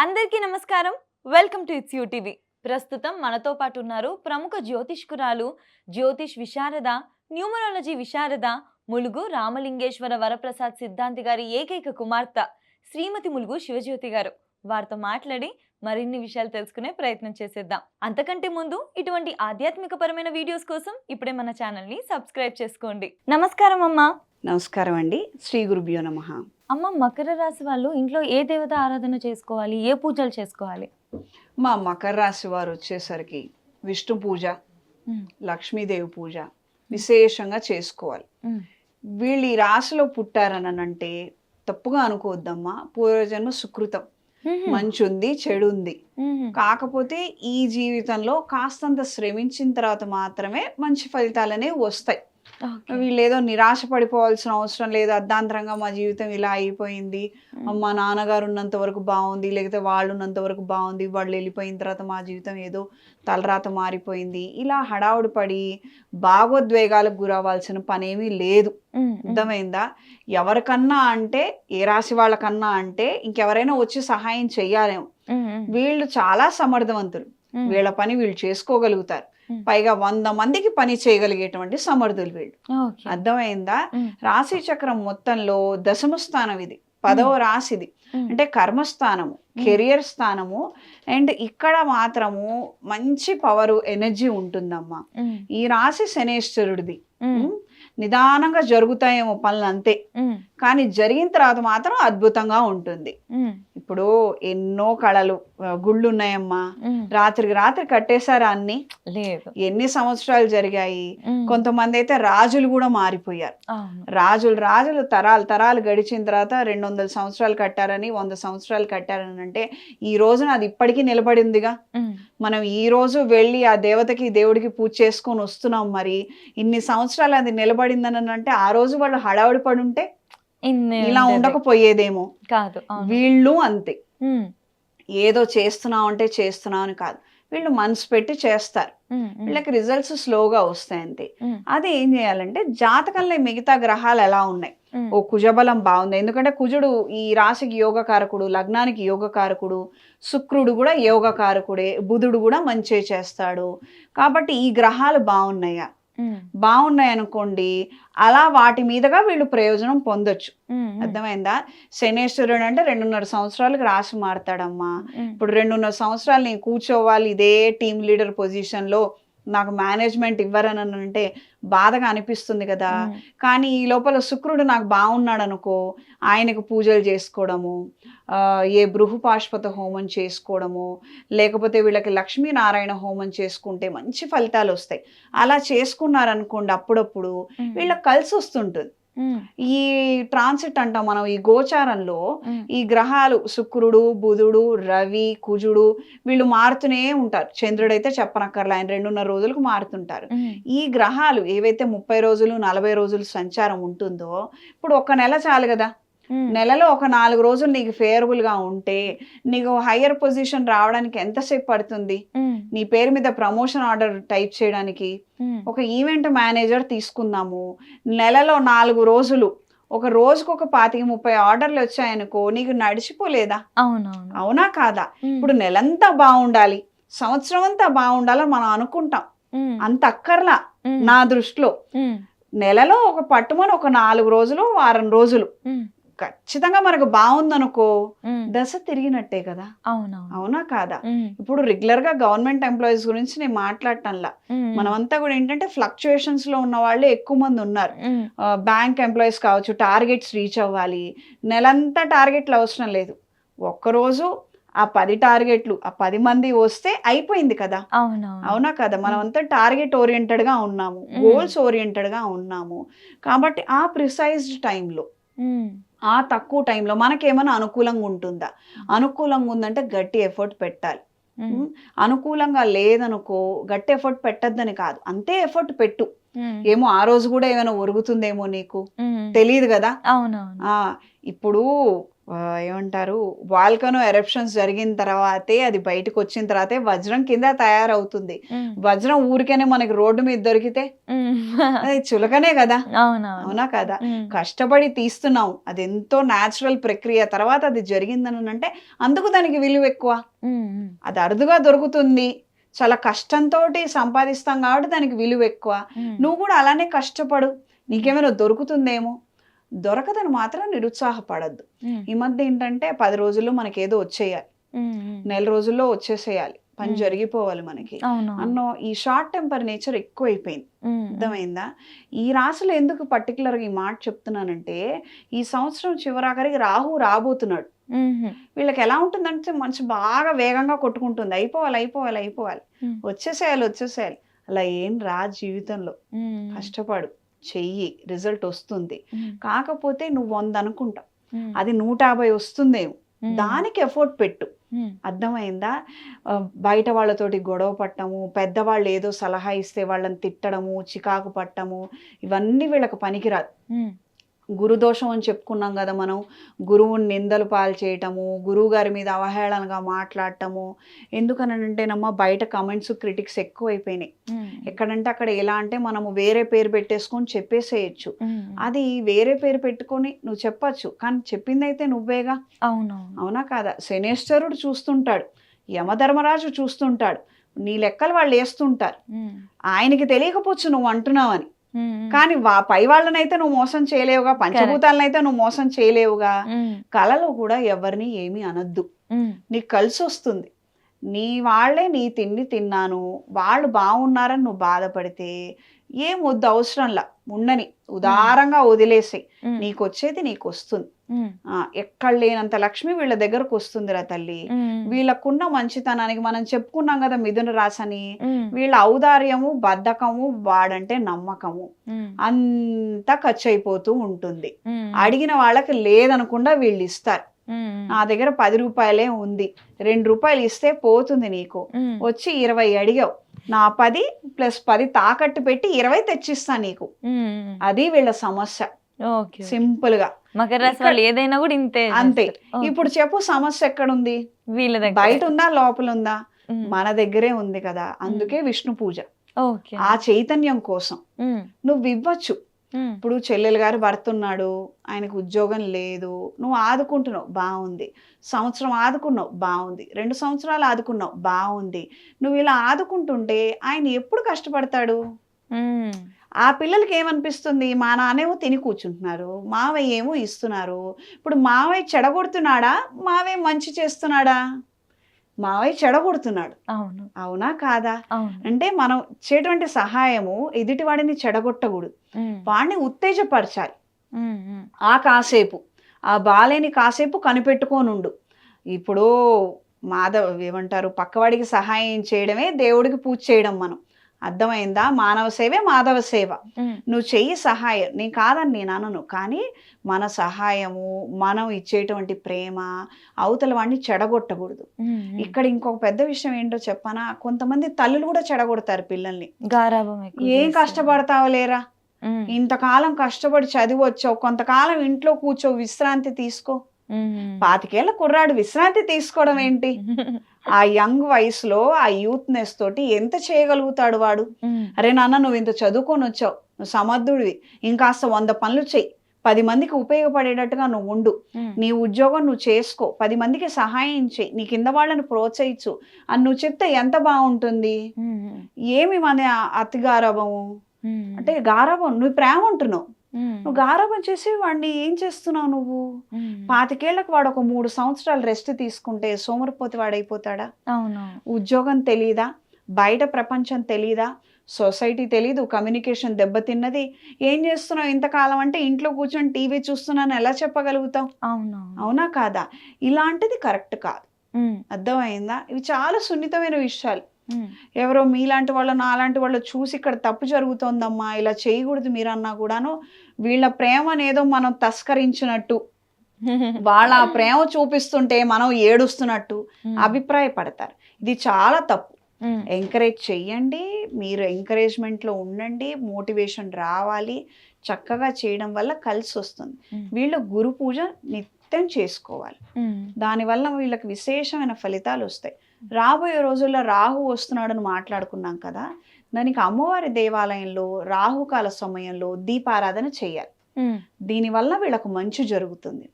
అందరికీ నమస్కారం. Welcome to it's you TV. ప్రస్తుతం మనతో పాటు ఉన్నారు ప్రముఖ జ్యోతిష్కురాలు, జ్యోతిష్ విశారద, న్యూమరాలజీ విశారద, ములుగు రామలింగేశ్వర వరప్రసాద్ సిద్ధాంతి గారి ఏకైక కుమార్తె శ్రీమతి ములుగు శివజ్యోతి గారు. వారితో మాట్లాడి మరిన్ని విషయాలు తెలుసుకునే ప్రయత్నం చేసేద్దాం. అంతకంటే ముందు ఇటువంటి ఆధ్యాత్మికపరమైన వీడియోస్ కోసం ఇప్పుడే మన ఛానల్ని సబ్స్క్రైబ్ చేసుకోండి. నమస్కారం అమ్మా. నమస్కారం అండి. శ్రీ గురుభ్యో నమః. అమ్మ, మకర రాశి వాళ్ళు ఇంట్లో ఏ దేవత ఆరాధన చేసుకోవాలి, ఏ పూజలు చేసుకోవాలి? మా మకర రాశి వారు వచ్చేసరికి విష్ణు పూజ, లక్ష్మీదేవి పూజ విశేషంగా చేసుకోవాలి. వీళ్ళు ఈ రాశిలో పుట్టారని అంటే తప్పుగా అనుకోవద్దమ్మా. పూర్వజన్మ సుకృతం, మంచి ఉంది, చెడు ఉంది. కాకపోతే ఈ జీవితంలో కాస్తంత శ్రమించిన తర్వాత మాత్రమే మంచి ఫలితాలనేవి వస్తాయి. వీళ్ళు ఏదో నిరాశ పడిపోవాల్సిన అవసరం లేదు. అర్ధాంతరంగా మా జీవితం ఇలా అయిపోయింది, మా నాన్నగారు ఉన్నంత వరకు బాగుంది, లేకపోతే వాళ్ళు ఉన్నంత వరకు బాగుంది, వాళ్ళు వెళ్ళిపోయిన తర్వాత మా జీవితం ఏదో తలరాత మారిపోయింది, ఇలా హడావుడి పడి భావోద్వేగాలకు గురవ్వాల్సిన పనేమీ లేదు. అర్థమైందా? ఎవరికన్నా అంటే, ఏ రాశి వాళ్ళకన్నా అంటే ఇంకెవరైనా వచ్చి సహాయం చెయ్యాలేమో. వీళ్ళు చాలా సమర్థవంతులు, వీళ్ళ పని వీళ్ళు చేసుకోగలుగుతారు. పైగా 100 మందికి పని చేయగలిగేటువంటి సమర్థులు వీళ్ళు. అర్థమైందా? రాశి చక్రం మొత్తంలో దశమ స్థానం ఇది, 10వ రాశిది. అంటే కర్మస్థానము, కెరియర్ స్థానము. అండ్ ఇక్కడ మాత్రము మంచి పవరు, ఎనర్జీ ఉంటుందమ్మా. ఈ రాశి శనేశ్వరుడిది. నిదానంగా జరుగుతాయేమో పనులు అంతే, కానీ జరిగిన తర్వాత మాత్రం అద్భుతంగా ఉంటుంది. ఇప్పుడు ఎన్నో కళలు, గుళ్ళు ఉన్నాయమ్మా. రాత్రికి రాత్రి కట్టేశారా అన్ని? లేదు. ఎన్ని సంవత్సరాలు జరిగాయి. కొంతమంది అయితే రాజులు కూడా మారిపోయారు. రాజులు తరాలు గడిచిన తర్వాత 200 సంవత్సరాలు కట్టారని, 100 సంవత్సరాలు కట్టారని అంటే ఈ రోజున అది ఇప్పటికీ నిలబడిందిగా. మనం ఈ రోజు వెళ్ళి ఆ దేవతకి, దేవుడికి పూజ చేసుకొని వస్తున్నాం. మరి ఇన్ని సంవత్సరాలు అది నిలబడిందని అంటే ఆ రోజు వాళ్ళు హడావుడి పడి ఉంటే ఇలా ఉండకపోయేదేమో కాదు. వీళ్ళు అంతే, ఏదో చేస్తున్నాం అంటే చేస్తున్నాం అని కాదు, వీళ్ళు మనసు పెట్టి చేస్తారు. వీళ్ళకి రిజల్ట్స్ స్లోగా వస్తాయి అంతే. అది ఏం చేయాలంటే జాతకంలో మిగతా గ్రహాలు ఎలా ఉన్నాయి. ఓ కుజబలం బాగుంది, ఎందుకంటే కుజుడు ఈ రాశికి యోగకారకుడు, లగ్నానికి యోగకారకుడు, శుక్రుడు కూడా యోగకారకుడే, బుధుడు కూడా మంచి చేస్తాడు. కాబట్టి ఈ గ్రహాలు బాగున్నాయి అనుకోండి, అలా వాటి మీదుగా వీళ్ళు ప్రయోజనం పొందొచ్చు. అర్థమైందా? శనేశ్వరుడు అంటే 2.5 సంవత్సరాలకు రాశి మారుతాడమ్మా. ఇప్పుడు 2.5 సంవత్సరాలు నేను కూర్చోవాలి ఇదే టీమ్ లీడర్ పొజిషన్ లో, నాకు మేనేజ్మెంట్ ఇవ్వరని అంటే బాధగా అనిపిస్తుంది కదా. కానీ ఈ లోపల శుక్రుడు నాకు బాగున్నాడు అనుకో, ఆయనకు పూజలు చేసుకోవడము, ఏ బృహపాశ్వత హోమం చేసుకోవడము, లేకపోతే వీళ్ళకి లక్ష్మీనారాయణ హోమం చేసుకుంటే మంచి ఫలితాలు వస్తాయి. అలా చేసుకున్నారనుకోండి, అప్పుడప్పుడు వీళ్ళకి కలిసి వస్తుంటుంది. ఈ ట్రాన్సిట్ అంటాం మనం, ఈ గోచారంలో ఈ గ్రహాలు శుక్రుడు, బుధుడు, రవి, కుజుడు వీళ్ళు మారుతూనే ఉంటారు. చంద్రుడు అయితే చెప్పనక్కర్లా, ఆయన 2.5 రోజులకు మారుతుంటారు. ఈ గ్రహాలు ఏవైతే 30 రోజులు 40 రోజులు సంచారం ఉంటుందో, ఇప్పుడు 1 నెల చాలు కదా. నెలలో ఒక 4 రోజులు నీకు ఫేవరబుల్ గా ఉంటే నీకు హయ్యర్ పొజిషన్ రావడానికి ఎంతసేపు పడుతుంది? నీ పేరు మీద ప్రమోషన్ ఆర్డర్ టైప్ చేయడానికి ఒక ఈవెంట్ మేనేజర్ తీసుకుందాము, నెలలో 4 రోజులు, ఒక రోజుకు ఒక 25-30 ఆర్డర్లు వచ్చాయనుకో, నీకు నడిచిపోలేదా? అవునా కాదా? ఇప్పుడు నెలంతా బాగుండాలి, సంవత్సరం అంతా బాగుండాలని మనం అనుకుంటాం. అంత అక్కర్లా నా దృష్టిలో. నెలలో ఒక పట్టుమని ఒక 4 రోజులు, వారం రోజులు ఖచ్చితంగా మనకు బాగుందనుకో, దశ తిరిగినట్టే కదా. అవునా కాదా? ఇప్పుడు రెగ్యులర్ గా గవర్నమెంట్ ఎంప్లాయీస్ గురించి నేను మాట్లాడటంలా, మనమంతా కూడా ఏంటంటే ఫ్లక్చుయేషన్స్ లో ఉన్న వాళ్ళే ఎక్కువ మంది ఉన్నారు. బ్యాంక్ ఎంప్లాయీస్ కావచ్చు, టార్గెట్స్ రీచ్ అవ్వాలి. నెలంతా టార్గెట్లు అవసరం లేదు, ఒక్కరోజు ఆ 10 టార్గెట్లు, ఆ 10 మంది వస్తే అయిపోయింది కదా. అవునా కదా? మనం అంతా టార్గెట్ ఓరియంటెడ్ గా ఉన్నాము, గోల్స్ ఓరియంటెడ్ గా ఉన్నాము. కాబట్టి ఆ ప్రిసైజ్డ్ టైంలో, ఆ తక్కువ టైంలో మనకేమైనా అనుకూలంగా ఉంటుందా? అనుకూలంగా ఉందంటే గట్టి ఎఫర్ట్ పెట్టాలి. అనుకూలంగా లేదనుకో గట్టి ఎఫర్ట్ పెట్టద్దని కాదు, అంతే ఎఫర్ట్ పెట్టు. ఏమో ఆ రోజు కూడా ఏమైనా ఒరుగుతుందేమో నీకు తెలియదు కదా. ఇప్పుడు ఏమంటారు, వాల్కనో ఎరప్షన్స్ జరిగిన తర్వాతే, అది బయటకు వచ్చిన తర్వాతే వజ్రం కింద తయారవుతుంది. వజ్రం ఊరికేనే మనకి రోడ్డు మీద దొరికితే అది చులకనే కదా, అవునా కదా? కష్టపడి తీస్తున్నాం, అది ఎంతో న్యాచురల్ ప్రక్రియ, తర్వాత అది జరిగిందని అంటే అందుకు దానికి విలువ ఎక్కువ. అది అరుదుగా దొరుకుతుంది, చాలా కష్టంతో సంపాదిస్తాం కాబట్టి దానికి విలువ ఎక్కువ. నువ్వు కూడా అలానే కష్టపడు, నీకేమైనా దొరుకుతుందేమో. దొరకదని మాత్రం నిరుత్సాహపడద్దు. ఈ మధ్య ఏంటంటే 10 రోజుల్లో మనకి ఏదో వచ్చేయాలి, 1 నెల రోజుల్లో వచ్చేసేయాలి, పని జరిగిపోవాలి మనకి అన్నో ఈ షార్ట్ టెంపర్ నేచర్ ఎక్కువైపోయింది. అర్థమైందా? ఈ రాశిలో ఎందుకు పర్టికులర్గా ఈ మాట చెప్తున్నానంటే, ఈ సంవత్సరం చివరాఖరికి రాహు రాబోతున్నాడు. వీళ్ళకి ఎలా ఉంటుందంటే మనసు బాగా వేగంగా కొట్టుకుంటుంది, అయిపోవాలి అయిపోవాలి అయిపోవాలి, వచ్చేసేయాలి. అలా ఏం రా జీవితంలో. కష్టపడు, చెయ్యి, రిజల్ట్ వస్తుంది. కాకపోతే నువ్వు 100 అనుకుంటావు, అది 150 వస్తుందేమో, దానికి ఎఫర్ట్ పెట్టు. అర్థమైందా? బయట వాళ్ళతోటి గొడవ పట్టము, పెద్దవాళ్ళు ఏదో సలహా ఇస్తే వాళ్ళని తిట్టడము, చికాకు పట్టము, ఇవన్నీ వీళ్ళకి పనికిరాదు. గురుదోషం అని చెప్పుకున్నాం కదా మనం, గురువుని నిందలు పాలు చేయటము, గురువు గారి మీద అవహేళనగా మాట్లాడటము. ఎందుకనంటేనమ్మా బయట కమెంట్స్, క్రిటిక్స్ ఎక్కువైపోయినాయి. ఎక్కడంటే అక్కడ ఎలా అంటే మనము వేరే పేరు పెట్టేసుకొని చెప్పేసేయచ్చు. అది వేరే పేరు పెట్టుకొని నువ్వు చెప్పచ్చు, కానీ చెప్పిందైతే నువ్వేగా. అవునా కాదా? శనేశ్వరుడు చూస్తుంటాడు, యమధర్మరాజు చూస్తుంటాడు, నీ లెక్కలు వాళ్ళు వేస్తుంటారు. ఆయనకి తెలియకపోవచ్చు నువ్వు అంటున్నావని, కానీ పై వాళ్ళనైతే నువ్వు మోసం చేయలేవుగా, పంచభూతాలనైతే నువ్వు మోసం చేయలేవుగా. కళలో కూడా ఎవరిని ఏమీ అనద్దు, నీకు కలిసి వస్తుంది. నీ వాళ్ళే నీ తిండి తిన్నాను, వాళ్ళు బాగున్నారని నువ్వు బాధపడితే ఏం వద్దు, అవసరంలా, ఉండని, ఉదారంగా వదిలేసి, నీకు వచ్చేది నీకు వస్తుంది. ఎక్కడ లేనంత లక్ష్మి వీళ్ళ దగ్గరకు వస్తుందిరా తల్లి. వీళ్ళకున్న మంచితనానికి మనం చెప్పుకున్నాం కదా మిథున రాశని, వీళ్ళ ఔదార్యము, బద్ధకము, వాడంటే నమ్మకము అంతా ఖర్చు అయిపోతూ ఉంటుంది. అడిగిన వాళ్ళకి లేదనకుండా వీళ్ళు ఇస్తారు. నా దగ్గర 10 రూపాయలే ఉంది, 2 రూపాయలు ఇస్తే పోతుంది నీకు, వచ్చి 20 అడిగావు, నా 10 + 10 తాకట్టు పెట్టి 20 తెచ్చిస్తా నీకు. అది వీళ్ళ సమస్య. సింపుల్ గా మకర రాశి వాళ్ళు ఏదైనా కూడా ఇంతే, అంతే. ఇప్పుడు చెప్పు సమస్య ఎక్కడుంది? వీళ్ళ దగ్గర. బయట ఉందా, లోపల ఉందా? మన దగ్గరే ఉంది కదా. అందుకే విష్ణు పూజ, ఆ చైతన్యం కోసం నువ్వు ఇవ్వచ్చు. ఇప్పుడు చెల్లెలు గారు భర్త ఉన్నాడు, ఆయనకు ఉద్యోగం లేదు, నువ్వు ఆదుకుంటున్నావు, బాగుంది. సంవత్సరం ఆదుకున్నావు, బాగుంది. 2 సంవత్సరాలు ఆదుకున్నావు, బాగుంది. నువ్వు ఇలా ఆదుకుంటుంటే ఆయన ఎప్పుడు కష్టపడతాడు? ఆ పిల్లలకి ఏమనిపిస్తుంది, మా నాన్నేమో తిని కూర్చుంటున్నారు, మావయ్య ఏమో ఇస్తున్నారు. ఇప్పుడు మావయ్య చెడగొడుతున్నాడా, మావయ్య మంచి చేస్తున్నాడా? మావయ్య చెడగొడుతున్నాడు. అవునా కాదా? అంటే మనం ఇచ్చేటువంటి సహాయము ఎదుటి వాడిని చెడగొట్టకూడదు, వాడిని ఉత్తేజపరచాలి. ఆ కాసేపు, ఆ బాలేని కాసేపు కనిపెట్టుకోనుండు. ఇప్పుడు ఏమంటారు, పక్కవాడికి సహాయం చేయడమే దేవుడికి పూజ చేయడం. మనం అర్థమైందా? మానవ సేవే మాధవ సేవ. నువ్వు చెయ్యి సహాయం, నేను కాదని నేను అనను, కానీ మన సహాయము, మనం ఇచ్చేటువంటి ప్రేమ అవతల వాడిని చెడగొట్టకూడదు. ఇక్కడ ఇంకొక పెద్ద విషయం ఏంటో చెప్పనా, కొంతమంది తల్లులు కూడా చెడగొడతారు పిల్లల్ని. ఏం కష్టపడతావు లేరా, ఇంతకాలం కష్టపడి చదివి వచ్చావు, కొంతకాలం ఇంట్లో కూర్చో, విశ్రాంతి తీసుకో. 25 ఏళ్ల కుర్రాడు విశ్రాంతి తీసుకోవడం ఏంటి? ఆ యంగ్ వయసులో ఆ యూత్నెస్ తోటి ఎంత చేయగలుగుతాడు వాడు? అరే నాన్న, నువ్వు ఇంత చదువుకొని వచ్చావు, నువ్వు సమర్థుడివి, ఇంకాస్త 100 పనులు చెయ్యి, 10 మందికి ఉపయోగపడేటట్టుగా నువ్వు ఉండు, నీ ఉద్యోగం నువ్వు చేసుకో, 10 మందికి సహాయం చేయి, నీ కింద వాళ్ళని ప్రోత్సహించు అని నువ్వు చెప్తే ఎంత బాగుంటుంది. ఏమి మన అతి గారాభము అంటే, గారాభం నువ్వు ప్రేమ ఉంటున్నావు, నువ్వు గారాబం చేసి వాడిని ఏం చేస్తున్నావు నువ్వు? 25 ఏళ్లకు వాడు ఒక 3 సంవత్సరాలు రెస్ట్ తీసుకుంటే సోమరిపోతే వాడైపోతాడా? ఉద్యోగం తెలీదా, బయట ప్రపంచం తెలీదా, సొసైటీ తెలీదు, కమ్యూనికేషన్ దెబ్బతిన్నది, ఏం చేస్తున్నావు ఇంతకాలం అంటే ఇంట్లో కూర్చొని టీవీ చూస్తున్నాను ఎలా చెప్పగలుగుతావు? అవునా కాదా? ఇలాంటిది కరెక్ట్ కాదు. అర్థమైందా? ఇవి చాలా సున్నితమైన విషయాలు. ఎవరో మీలాంటి వాళ్ళు, నాలాంటి వాళ్ళు చూసి ఇక్కడ తప్పు జరుగుతోందమ్మా, ఇలా చేయకూడదు మీరు అన్నా కూడాను, వీళ్ళ ప్రేమనేదో మనం తస్కరించినట్టు, వాళ్ళ ప్రేమ చూపిస్తుంటే మనం ఏడుస్తున్నట్టు అభిప్రాయపడతారు. ఇది చాలా తప్పు. ఎంకరేజ్ చెయ్యండి, మీరు ఎంకరేజ్మెంట్లో ఉండండి, మోటివేషన్ రావాలి, చక్కగా చేయడం వల్ల కలిసి వస్తుంది. వీళ్ళు గురు పూజ ప్రయత్నం చేసుకోవాలి. దానివల్ల వీళ్ళకి విశేషమైన ఫలితాలు వస్తాయి. రాబోయే రోజుల్లో రాహు వస్తున్నాడని మాట్లాడుకున్నాం కదా, దానికి అమ్మవారి దేవాలయంలో రాహుకాల సమయంలో దీపారాధన చేయాలి. దీనివల్ల వీళ్ళకు మంచి జరుగుతుంది.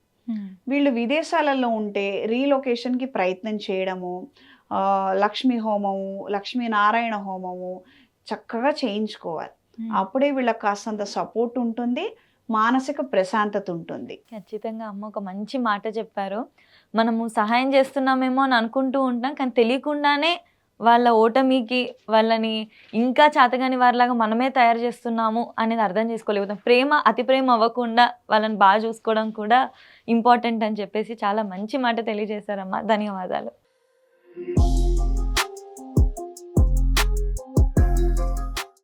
వీళ్ళు విదేశాలలో ఉంటే రీలొకేషన్కి ప్రయత్నం చేయడము, లక్ష్మీ హోమము, లక్ష్మీనారాయణ హోమము చక్కగా చేయించుకోవాలి. అప్పుడే వీళ్ళకి కాస్తంత సపోర్ట్ ఉంటుంది, మానసిక ప్రశాంతత ఉంటుంది. ఖచ్చితంగా అమ్మ ఒక మంచి మాట చెప్పారు. మనము సహాయం చేస్తున్నామేమో అని అనుకుంటూ ఉంటాం, కానీ తెలియకుండానే వాళ్ళ ఓటమికి వాళ్ళని ఇంకా చేతగాని వారిలాగా మనమే తయారు చేస్తున్నాము అనేది అర్థం చేసుకోలేకపోతాం. ప్రేమ అతి ప్రేమ అవ్వకుండా వాళ్ళని బాగా చూసుకోవడం కూడా ఇంపార్టెంట్ అని చెప్పేసి చాలా మంచి మాట తెలియజేశారమ్మా. ధన్యవాదాలు.